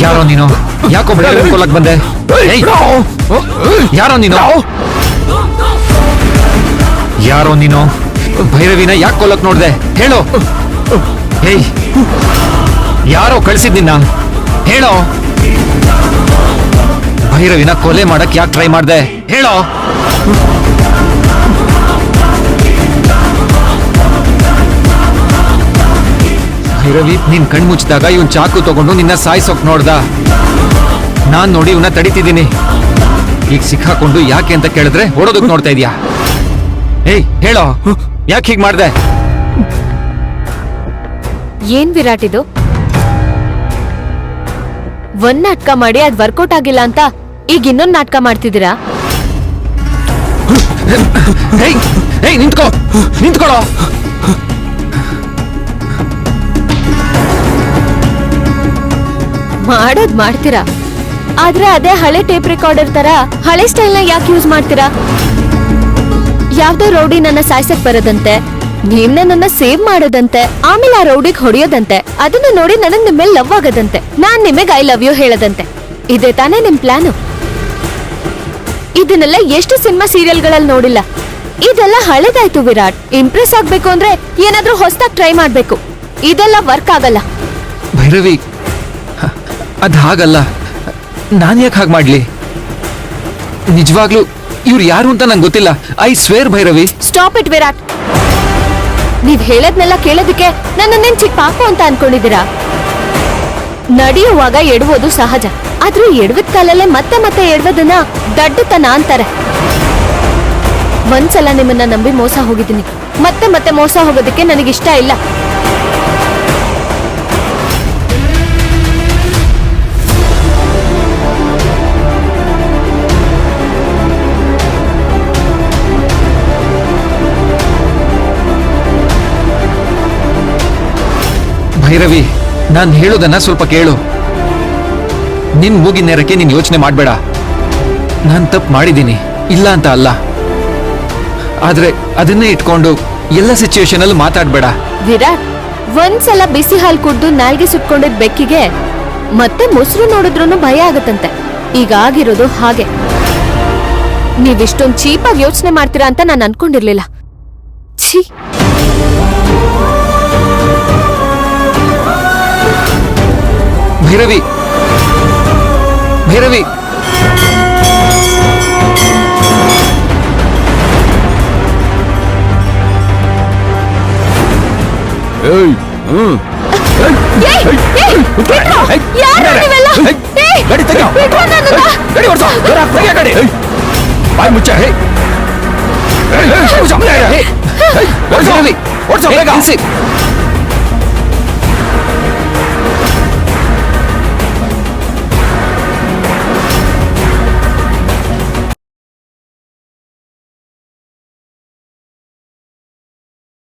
ಯಾರೋ ನೀನು? ಯಾಕೋ ಭೈರವಿ ಕೊಲ್ಲಕ್ ಬಂದೆ? ಯಾರೋ ನೀನು? ಯಾರೋ ನೀನು? ಭೈರವಿನ ಯಾಕೆ ಕೊಲ್ಲಕ್ ನೋಡ್ದೆ ಹೇಳೋ? ಹೇಯ್, ಯಾರೋ ಕಳ್ಸಿದ್ ನಿನ್ನ? ಹೇಳೋ. ಭೈರವಿನ ಕೊಲೆ ಮಾಡಕ್ ಯಾಕೆ ಟ್ರೈ ಮಾಡ್ದೆ ಹೇಳೋ? ಭೈರವಿ ನೀನ್ ಕಣ್ಮುಚ್ಚಿದಾಗ ಇವನ್ ಚಾಕು ತಗೊಂಡು ನಿನ್ನ ಸಾಯಿಸೋಕ್ ನೋಡ್ದ. ನಾನ್ ನೋಡಿ ಇವನ್ನ ತಡಿತಿದ್ದೀನಿ. ಈಗ ಸಿಕ್ಕಾಕೊಂಡು ಯಾಕೆ ಅಂತ ಕೇಳಿದ್ರೆ ಓಡೋದಕ್ ನೋಡ್ತಾ ಇದೀಯಾ? ಏಯ್ ಹೇಳೋ, ಯಾಕೆ ಹೀಗ್ ಮಾಡ್ದೆ? ಏನ್ ವಿರಾಟ್ ಇದು? ಒಂದ್ ನಾಟಕ ಮಾಡಿ ಅದ್ ವರ್ಕೌಟ್ ಆಗಿಲ್ಲ ಅಂತ ಈಗ ಇನ್ನೊಂದ್ ನಾಟಕ ಮಾಡ್ತಿದ್ದೀರಾ? ನಿಂತ್ಕೋ, ನಿಂತ್ಕೊಳ್ಳೋ. ಮಾಡೋದ್ ಮಾಡ್ತೀರಾ, ಆದ್ರೆ ಅದೇ ಹಳೆ ಟೇಪ್ ರೆಕಾರ್ಡರ್ ತರ ಹಳೆ ಸ್ಟೈಲ್ ನ ಯಾಕೆ ಯೂಸ್ ಮಾಡ್ತೀರಾ? ಯಾವ್ದೋ ರೌಡಿ ನನ್ನ ಸಾಯ್ಸಕ್ ಬರೋದಂತೆ, ನೀವ್ನ ನನ್ನ ಸೇವ್ ಮಾಡೋದಂತೆ, ಆಮೇಲೆ ಆ ರೌಡಿಗ್ ಹೊಡೆಯೋದಂತೆ, ಅದನ್ನ ನೋಡಿ ನನಗ್ ನಿಮ್ಮೇಲೆ ಲವ್ ಆಗೋದಂತೆ, ನಾನ್ ನಿಮಗ್ ಐ ಲವ್ ಯು ಹೇಳದಂತೆ. ಇದೇ ತಾನೇ ನಿಮ್ ಪ್ಲಾನು? ಇದನ್ನೆಲ್ಲ ಎಷ್ಟು ಸಿನಿಮಾ ಸೀರಿಯಲ್ಗಳಲ್ಲಿ ನೋಡಿಲ್ಲ. ಇದೆಲ್ಲ ಹಳೆದಾಯ್ತು ವಿರಾಟ್. ಇಂಪ್ರೆಸ್ ಆಗ್ಬೇಕು ಅಂದ್ರೆ ಏನಾದ್ರೂ ಹೊಸದಾಗಿ ಟ್ರೈ ಮಾಡ್ಬೇಕು. ಇದೆಲ್ಲ ವರ್ಕ್ ಆಗಲ್ಲ. ಭೈರವಿ, ಅದ್ ಹಾಗಲ್ಲ. ನಾನ್ ಯಾಕೆ ಹಾಗೆ ಮಾಡ್ಲಿ? ನಿಜವಾಗ್ಲೂ ಇವ್ರು ಯಾರು ಅಂತ ನಂಗೆ ಗೊತ್ತಿಲ್ಲ. I square Bhairavi. Stop it Virat. ನೀವ್ ಹೇಳದ್ನೆಲ್ಲ ಕೇಳೋದಕ್ಕೆ ನನ್ನೇನ್ ಚಿಕ್ಕ ಪಾಪು ಅಂತ ಅನ್ಕೊಂಡಿದ್ದೀರಾ? ನಡೆಯುವಾಗ ಎಡುವುದು ಸಹಜ, ಆದ್ರೂ ಎಡವಿದ ಕಾಲಲ್ಲೇ ಮತ್ತೆ ಮತ್ತೆ ಎಡವದನ್ನ ದಡ್ಡತನ ಅಂತಾರೆ. ಒಂದ್ಸಲ ನಿಮ್ಮನ್ನ ನಂಬಿ ಮೋಸ ಹೋಗಿದ್ದೀನಿ, ಮತ್ತೆ ಮತ್ತೆ ಮೋಸ ಹೋಗೋದಕ್ಕೆ ನನಗಿಷ್ಟ ಇಲ್ಲ. ಭೈರವಿ, ನಾನ್ ಹೇಳೋದನ್ನ ಸ್ವಲ್ಪ ಕೇಳು. ನಿನ್ ಮೂಗಿನ ನೇರಕ್ಕೆ ನೀನ್ ಯೋಚನೆ ಮಾಡ್ಬೇಡ. ನಾನ್ ತಪ್ಪು ಮಾಡಿದ್ದೀನಿ, ಇಲ್ಲ ಅಂತ ಅಲ್ಲ. ಆದ್ರೆ ಅದನ್ನೇ ಇಟ್ಕೊಂಡು ಎಲ್ಲ ಸಿಚುವೇಶನ್ ಅಲ್ಲೂ ಮಾತಾಡ್ಬೇಡ. ವಿರಾಟ್, ಒಂದ್ಸಲ ಬಿಸಿ ಹಾಲು ಕುಡ್ದು ನಾಲ್ಗೆ ಸುಟ್ಕೊಂಡಿದ್ ಬೆಕ್ಕಿಗೆ ಮತ್ತೆ ಮೊಸರು ನೋಡಿದ್ರು ಭಯ ಆಗತ್ತಂತೆ. ಈಗ ಆಗಿರೋದು ಹಾಗೆ. ನೀವಿಷ್ಟೊಂದು ಚೀಪಾಗಿ ಯೋಚನೆ ಮಾಡ್ತೀರಾ ಅಂತ ನಾನು ಅನ್ಕೊಂಡಿರ್ಲಿಲ್ಲ. ಛೀ. ಭೈರವಿ, ಭೈರವಿ, ಬಾಯ್ ಮುಚ್ಚ.